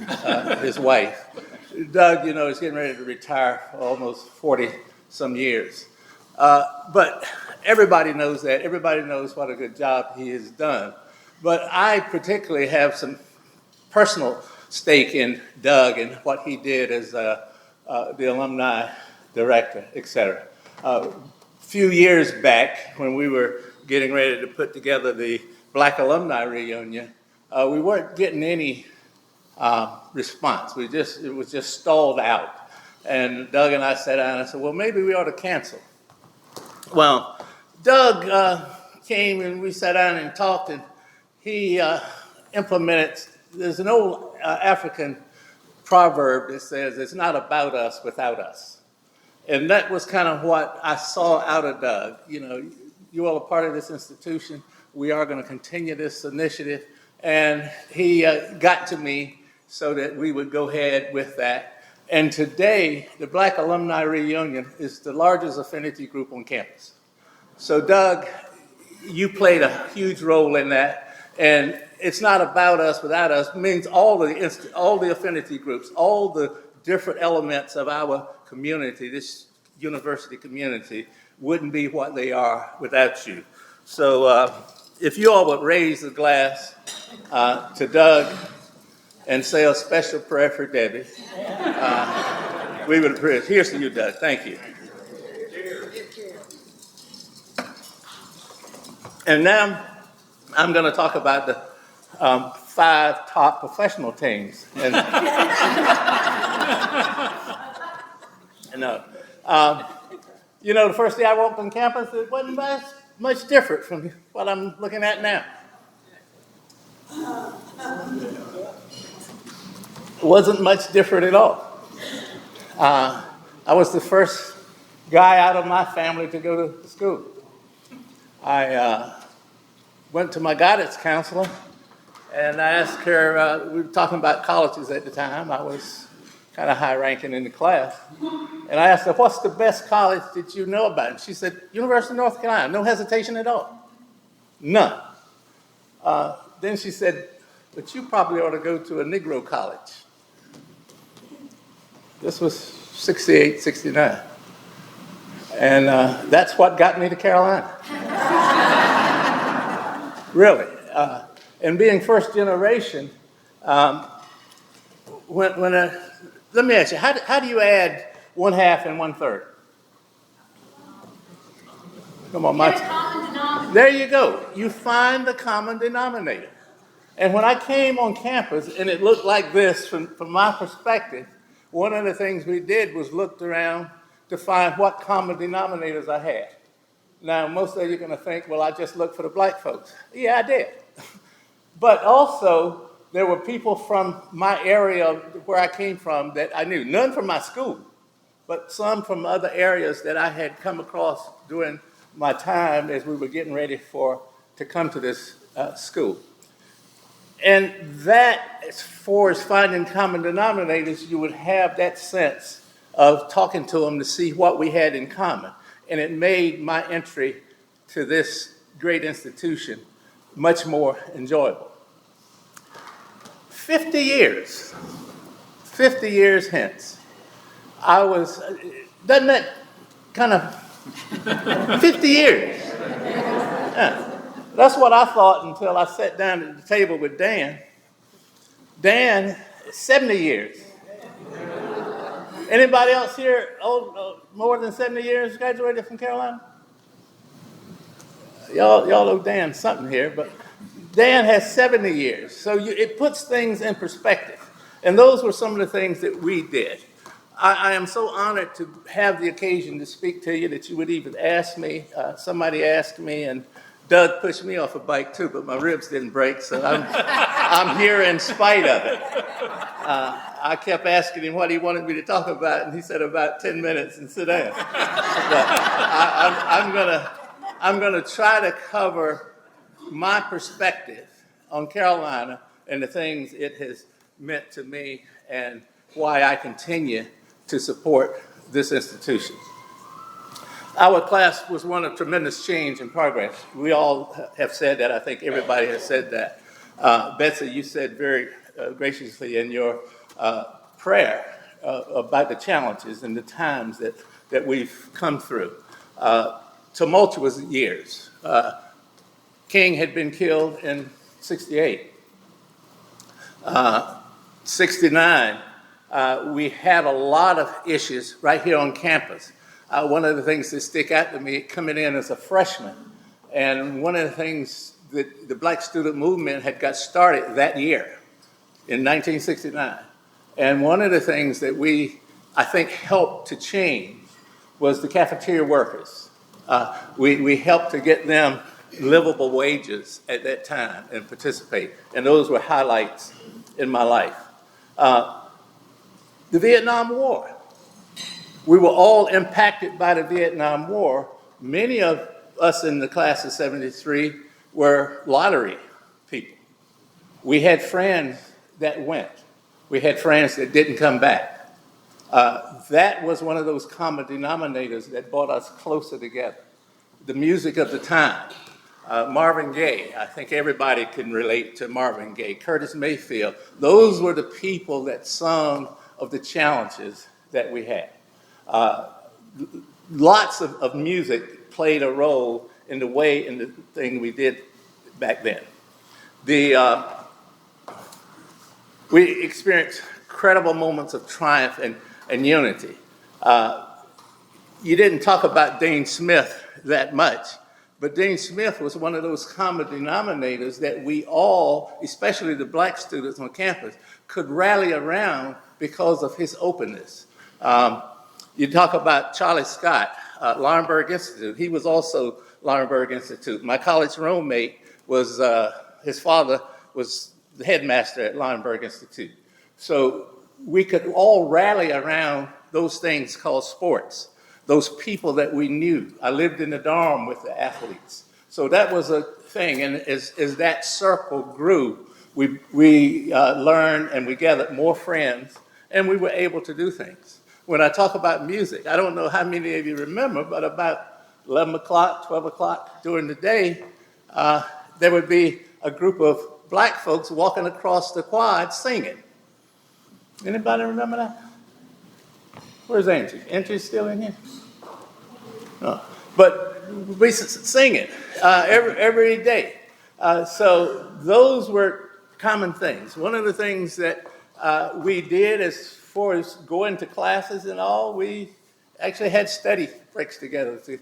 his wife. Doug, is getting ready to retire for almost 40-some years. But everybody knows that. Everybody knows what a good job he has done. But I particularly have some personal stake in Doug and what he did as the alumni director, et cetera. A few years back, when we were getting ready to put together the Black Alumni reunion, we weren't getting any response. It was just stalled out. And Doug and I sat down and I said, well, maybe we ought to cancel. Well, Doug came and we sat down and talked, and he implemented, there's an old African proverb that says, it's not about us without us. And that was kind of what I saw out of Doug. You all are part of this institution. We are going to continue this initiative. And he got to me so that we would go ahead with that. And today, the Black Alumni Reunion is the largest affinity group on campus. So Doug, you played a huge role in that. And it's not about us without us. It means all the affinity groups, all the different elements of our community, this university community, wouldn't be what they are without you. So if you all would raise the glass to Doug and say a special prayer for Debbie, we would appreciate it. Here's to you, Doug. Thank you. And now I'm going to talk about the 5 top professional teams. And the first day I walked on campus, it wasn't much different from what I'm looking at now. It wasn't much different at all. I was the first guy out of my family to go to school. I went to my guidance counselor, and I asked her, we were talking about colleges at the time. I was kind of high-ranking in the class. And I asked her, what's the best college that you know about? And she said, University of North Carolina, no hesitation at all. None. Then she said, but you probably ought to go to a Negro college. This was 68, 69. And that's what got me to Carolina. Really. And being first generation, let me ask you, how do you add 1/2 and 1/3? Come on, Mike. There you go. You find the common denominator. And when I came on campus and it looked like this from my perspective, one of the things we did was looked around to find what common denominators I had. Now, most of you are going to think, well, I just looked for the black folks. Yeah, I did. But also, there were people from my area where I came from that I knew. None from my school, but some from other areas that I had come across during my time as we were getting ready to come to this school. And that, as far as finding common denominators, you would have that sense of talking to them to see what we had in common. And it made my entry to this great institution much more enjoyable. 50 years hence, doesn't that kind of, 50 years? Yeah. That's what I thought until I sat down at the table with Dan. Dan, 70 years. Anybody else here more than 70 years graduated from Carolina? Y'all owe Dan something here, but Dan has 70 years. So it puts things in perspective. And those were some of the things that we did. I am so honored to have the occasion to speak to you that you would even ask me. Somebody asked me, and Doug pushed me off a bike too, but my ribs didn't break, so I'm here in spite of it. I kept asking him what he wanted me to talk about, and he said about 10 minutes and sit down. But I'm gonna try to cover my perspective on Carolina and the things it has meant to me and why I continue to support this institution. Our class was one of tremendous change and progress. We all have said that. I think everybody has said that. Betsy, you said very graciously in your prayer about the challenges and the times that we've come through. Tumultuous years. King had been killed in 68. 69, we had a lot of issues right here on campus. One of the things that stick out to me coming in as a freshman, and one of the things that the Black student movement had got started that year in 1969. And one of the things that I think, helped to change was the cafeteria workers. We helped to get them livable wages at that time and participate. And those were highlights in my life. The Vietnam War. We were all impacted by the Vietnam War. Many of us in the class of 73 were lottery people. We had friends that went. We had friends that didn't come back. That was one of those common denominators that brought us closer together. The music of the time. Marvin Gaye, I think everybody can relate to Marvin Gaye. Curtis Mayfield, those were the people that sung of the challenges that we had. Lots of music played a role in the way and the thing we did back then. We experienced incredible moments of triumph and unity. You didn't talk about Dean Smith that much, but Dean Smith was one of those common denominators that we all, especially the Black students on campus, could rally around because of his openness. You talk about Charlie Scott, Laurinburg Institute. He was also Laurinburg Institute. My college roommate was, his father was the headmaster at Laurinburg Institute. So we could all rally around those things called sports, those people that we knew. I lived in the dorm with the athletes. So that was a thing, and as that circle grew, we learned and we gathered more friends, and we were able to do things. When I talk about music, I don't know how many of you remember, but about 11 o'clock, 12 o'clock during the day, there would be a group of Black folks walking across the quad singing. Anybody remember that? Where's Angie? Angie's still in here? No. But we sing it every day. So those were common things. One of the things that we did as far as going to classes and all, we actually had study breaks together to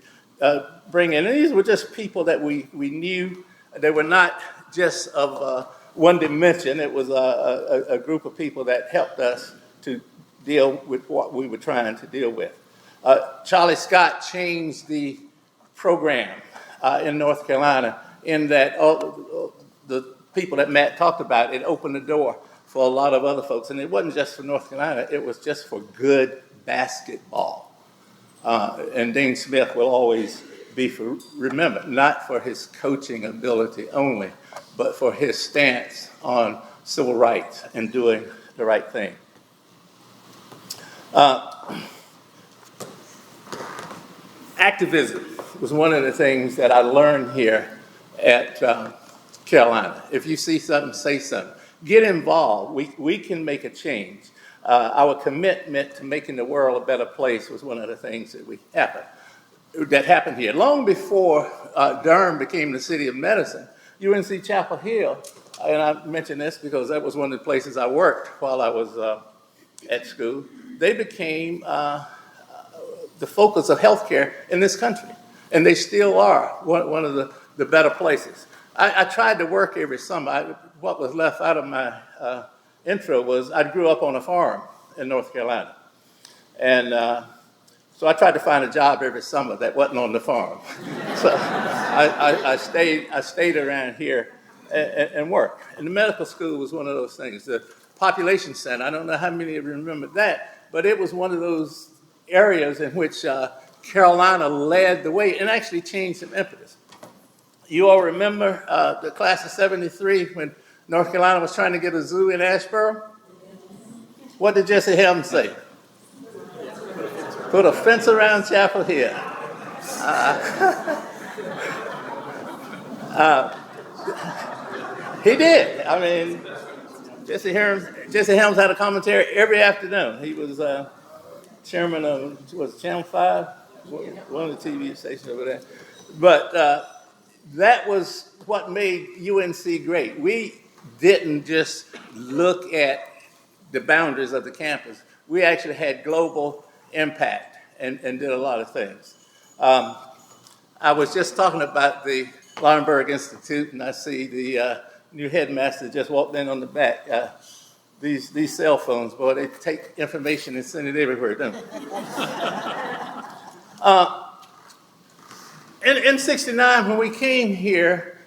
bring in. And these were just people that we knew. They were not just of one dimension. It was a group of people that helped us to deal with what we were trying to deal with. Charlie Scott changed the program in North Carolina in that all the people that Matt talked about, it opened the door for a lot of other folks. And it wasn't just for North Carolina, it was just for good basketball. And Dean Smith will always be remembered, not for his coaching ability only, but for his stance on civil rights and doing the right thing. Activism was one of the things that I learned here at Carolina. If you see something, say something. Get involved. We can make a change. Our commitment to making the world a better place was one of the things that we happened. that happened here. Long before Durham became the city of medicine, UNC Chapel Hill, and I mention this because that was one of the places I worked while I was at school, they became the focus of healthcare in this country. And they still are one of the better places. I tried to work every summer. What was left out of my intro was I grew up on a farm in North Carolina. And so I tried to find a job every summer that wasn't on the farm. So I stayed around here and worked. And the medical school was one of those things. The population center, I don't know how many of you remember that, but it was one of those areas in which Carolina led the way and actually changed some impetus. You all remember the class of 73 when North Carolina was trying to get a zoo in Asheboro? What did Jesse Helms say? Put a fence around Chapel Hill. He did. I mean, Jesse Helms had a commentary every afternoon. He was chairman of, Channel 5? One of the TV stations over there. But that was what made UNC great. We didn't just look at the boundaries of the campus. We actually had global impact and did a lot of things. I was just talking about the Laurenberg Institute, and I see the new headmaster just walked in on the back. These cell phones, boy, they take information and send it everywhere, don't they? In 69, when we came here,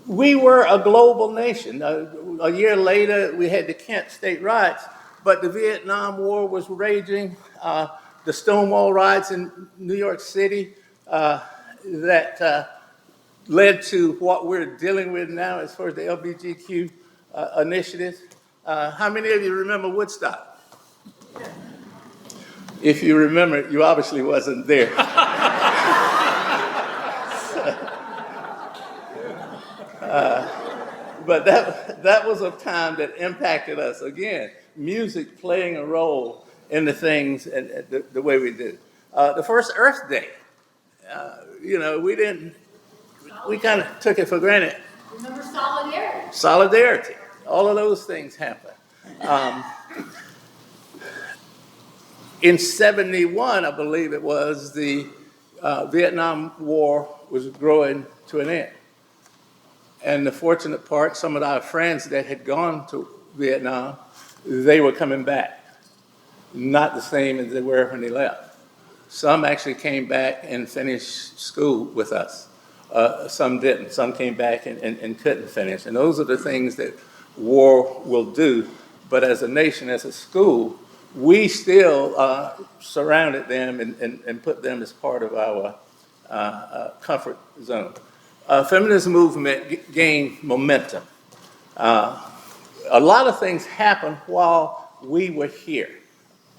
we were a global nation. A year later, we had the Kent state riots, but the Vietnam War was raging. The Stonewall riots in New York City that led to what we're dealing with now as far as the LGBTQ initiatives. How many of you remember Woodstock? If you remember, you obviously wasn't there. But that was a time that impacted us. Again, music playing a role in the things and the way we do. The first Earth Day, we kind of took it for granted. Remember solidarity. Solidarity. All of those things happen. In 71, I believe it was, the Vietnam War was growing to an end. And the fortunate part, some of our friends that had gone to Vietnam, they were coming back. Not the same as they were when they left. Some actually came back and finished school with us. Some didn't. Some came back and couldn't finish. And those are the things that war will do. But as a nation, as a school, we still surrounded them and put them as part of our comfort zone. Feminist movement gained momentum. A lot of things happened while we were here.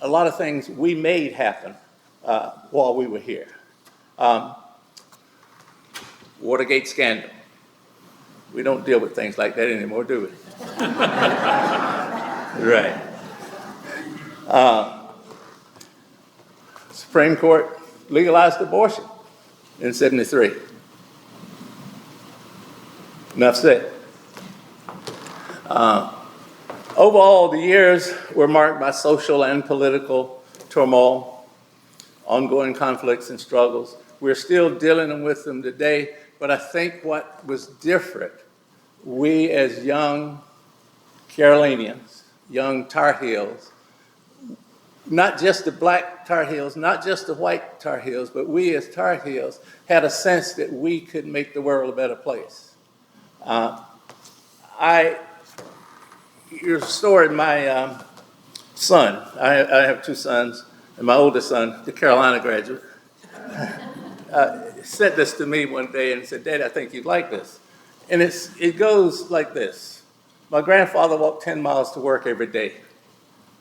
A lot of things we made happen while we were here. Watergate scandal. We don't deal with things like that anymore, do we? Right. Supreme Court legalized abortion in 73. Enough said. Overall, the years were marked by social and political turmoil, ongoing conflicts and struggles. We're still dealing with them today, but I think what was different, we as young Carolinians, young Tar Heels, not just the black Tar Heels, not just the white Tar Heels, but we as Tar Heels had a sense that we could make the world a better place. Your story, my son, I have two sons, and my oldest son, the Carolina graduate, said this to me one day and said, "Dad, I think you'd like this." And it goes like this. My grandfather walked 10 miles to work every day.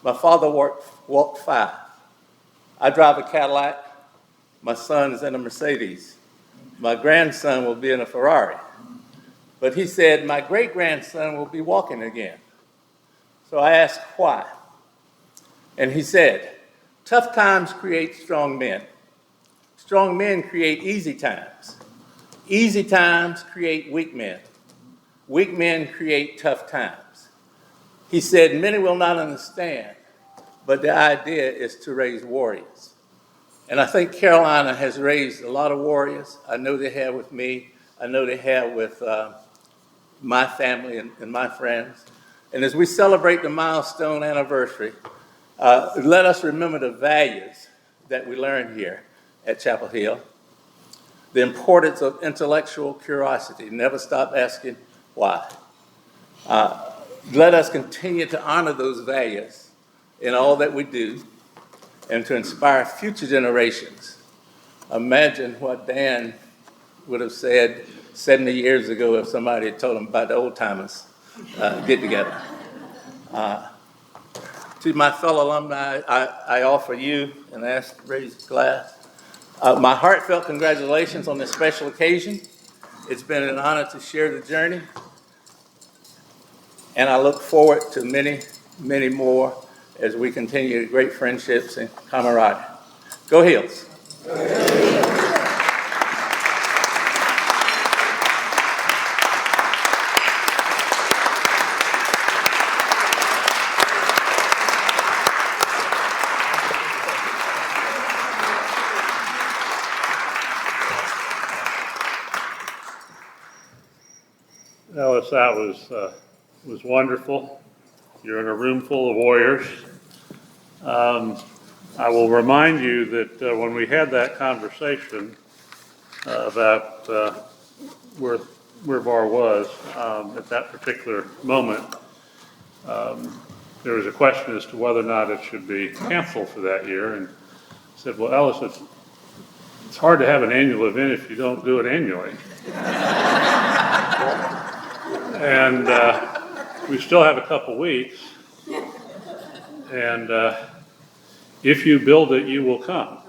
My father walked 5. I drive a Cadillac. My son is in a Mercedes. My grandson will be in a Ferrari. But he said, my great-grandson will be walking again. So I asked why. And he said, tough times create strong men. Strong men create easy times. Easy times create weak men. Weak men create tough times. He said, many will not understand, but the idea is to raise warriors. And I think Carolina has raised a lot of warriors. I know they have with me. I know they have with my family and my friends. And as we celebrate the milestone anniversary, let us remember the values that we learned here at Chapel Hill. The importance of intellectual curiosity. Never stop asking why. Let us continue to honor those values in all that we do and to inspire future generations. Imagine what Dan would have said 70 years ago if somebody had told him about the old timers get together. To my fellow alumni, I offer you, and ask to raise a glass, my heartfelt congratulations on this special occasion. It's been an honor to share the journey, and I look forward to many, many more as we continue great friendships and camaraderie. Go Heels! Ellis, that was wonderful. You're in a room full of warriors. I will remind you that when we had that conversation about where Bar was at that particular moment, there was a question as to whether or not it should be canceled for that year. And I said, well, Ellis, it's hard to have an annual event if you don't do it annually. And we still have a couple weeks. And if you build it, you will come.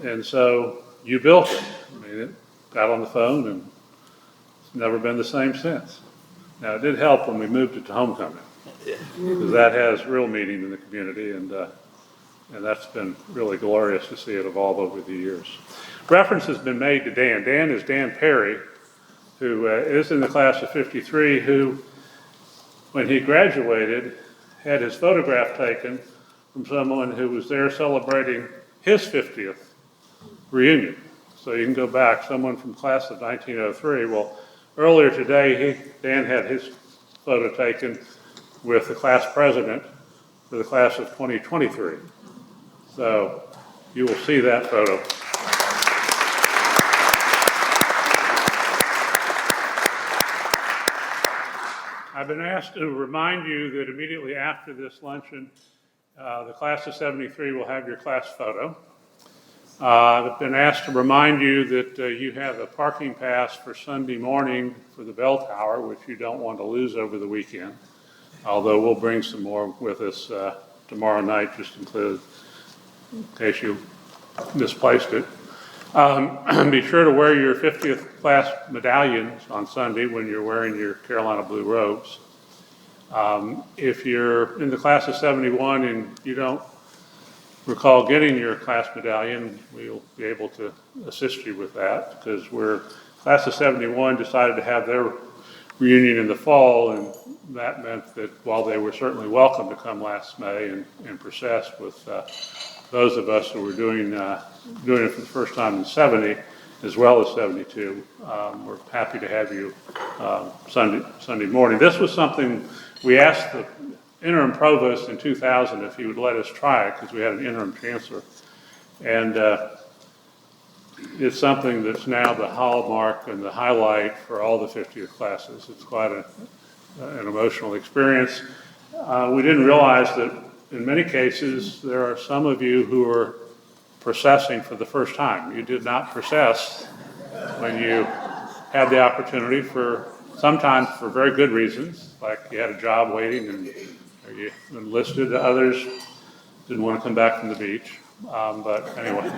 And so you built it. I mean, it got on the phone and it's never been the same since. Now, it did help when we moved it to homecoming, because that has real meaning in the community, and that's been really glorious to see it evolve over the years. Reference has been made to Dan. Dan is Dan Perry, who is in the class of 53, who, when he graduated, had his photograph taken from someone who was there celebrating his 50th reunion. So you can go back, someone from class of 1903. Well, earlier today, Dan had his photo taken with the class president for the class of 2023. So you will see that photo. I've been asked to remind you that immediately after this luncheon, the class of 73 will have your class photo. I've been asked to remind you that you have a parking pass for Sunday morning for the bell tower, which you don't want to lose over the weekend, although we'll bring some more with us tomorrow night, just in case you misplaced it. Be sure to wear your 50th class medallions on Sunday when you're wearing your Carolina blue robes. If you're in the class of 71 and you don't recall getting your class medallion, we'll be able to assist you with that, because class of 71 decided to have their reunion in the fall, and that meant that while they were certainly welcome to come last May and process with those of us who were doing it for the first time in 70 as well as 72, we're happy to have you Sunday morning. This was something we asked the interim provost in 2000 if he would let us try it, because we had an interim chancellor. And it's something that's now the hallmark and the highlight for all the 50th classes. It's quite an emotional experience. We didn't realize that in many cases there are some of you who are processing for the first time. You did not process when you had the opportunity, sometimes for very good reasons, like you had a job waiting or you enlisted. Others didn't want to come back from the beach. But anyway.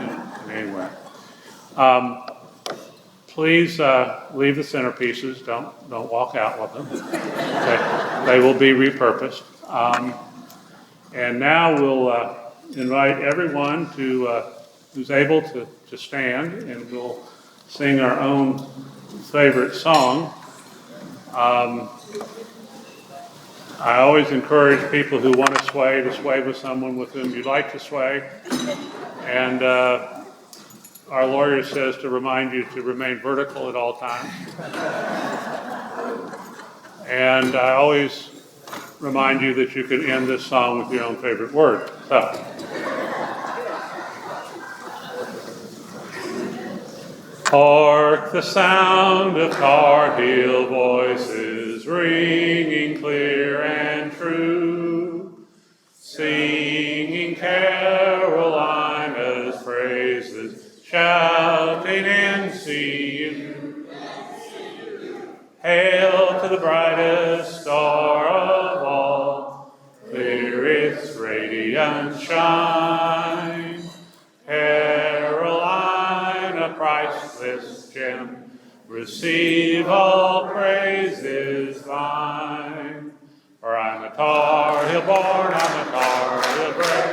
Please leave the centerpieces. Don't walk out with them. They will be repurposed. And now we'll invite everyone to who's able to stand, and we'll sing our own favorite song. I always encourage people who want to sway with someone with whom you'd like to sway. And our lawyer says to remind you to remain vertical at all times. And I always remind you that you can end this song with your own favorite word. So. Hark the sound of Tar-Heel voices ringing clear and true, singing Carolina's praises, shouting NCU. Hail to the brightest star of all, clear its radiant shine. Carolina, priceless gem, receive all praises thine. For I'm a Tar-Heel born, I'm a Tar-Heel bred.